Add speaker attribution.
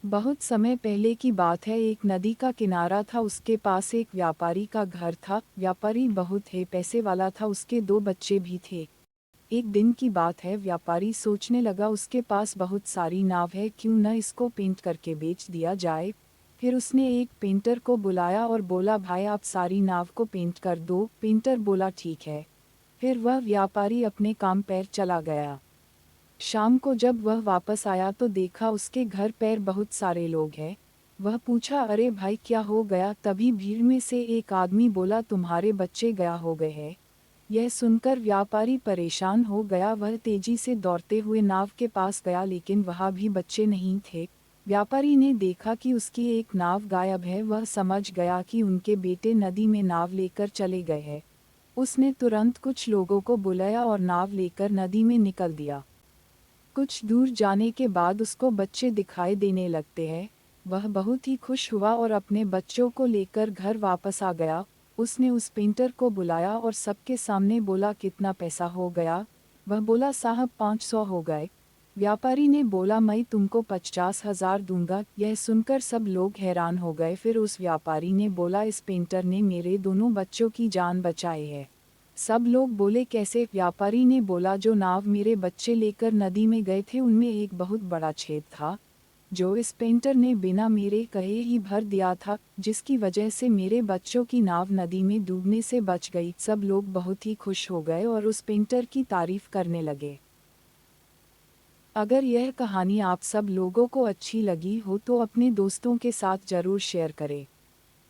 Speaker 1: बहुत समय पहले की बात है। एक नदी का किनारा था, उसके पास एक व्यापारी का घर था। व्यापारी बहुत ही पैसे वाला था, उसके दो बच्चे भी थे। एक दिन की बात है, व्यापारी सोचने लगा उसके पास बहुत सारी नाव है, क्यों न इसको पेंट करके बेच दिया जाए। फिर उसने एक पेंटर को बुलाया और बोला, भाई आप सारी नाव को पेंट कर दो। पेंटर बोला ठीक है। फिर वह व्यापारी अपने काम पर चला गया। शाम को जब वह वापस आया तो देखा उसके घर पर बहुत सारे लोग हैं। वह पूछा, अरे भाई क्या हो गया। तभी भीड़ में से एक आदमी बोला, तुम्हारे बच्चे गया हो गए हैं। यह सुनकर व्यापारी परेशान हो गया। वह तेजी से दौड़ते हुए नाव के पास गया, लेकिन वहाँ भी बच्चे नहीं थे। व्यापारी ने देखा कि उसकी एक नाव गायब है। वह समझ गया कि उनके बेटे नदी में नाव लेकर चले गए हैं। उसने तुरंत कुछ लोगों को बुलाया और नाव लेकर नदी में निकल दिया। कुछ दूर जाने के बाद उसको बच्चे दिखाई देने लगते हैं। वह बहुत ही खुश हुआ और अपने बच्चों को लेकर घर वापस आ गया। उसने उस पेंटर को बुलाया और सबके सामने बोला, कितना पैसा हो गया। वह बोला, साहब 500 हो गए। व्यापारी ने बोला, मैं तुमको 50,000 दूंगा। यह सुनकर सब लोग हैरान हो गए। फिर उस व्यापारी ने बोला, इस पेंटर ने मेरे दोनों बच्चों की जान बचाई है। सब लोग बोले, कैसे। व्यापारी ने बोला, जो नाव मेरे बच्चे लेकर नदी में गए थे उनमें एक बहुत बड़ा छेद था, जो इस पेंटर ने बिना मेरे कहे ही भर दिया था, जिसकी वजह से मेरे बच्चों की नाव नदी में डूबने से बच गई। सब लोग बहुत ही खुश हो गए और उस पेंटर की तारीफ करने लगे। अगर यह कहानी आप सब लोगों को अच्छी लगी हो तो अपने दोस्तों के साथ ज़रूर शेयर करें।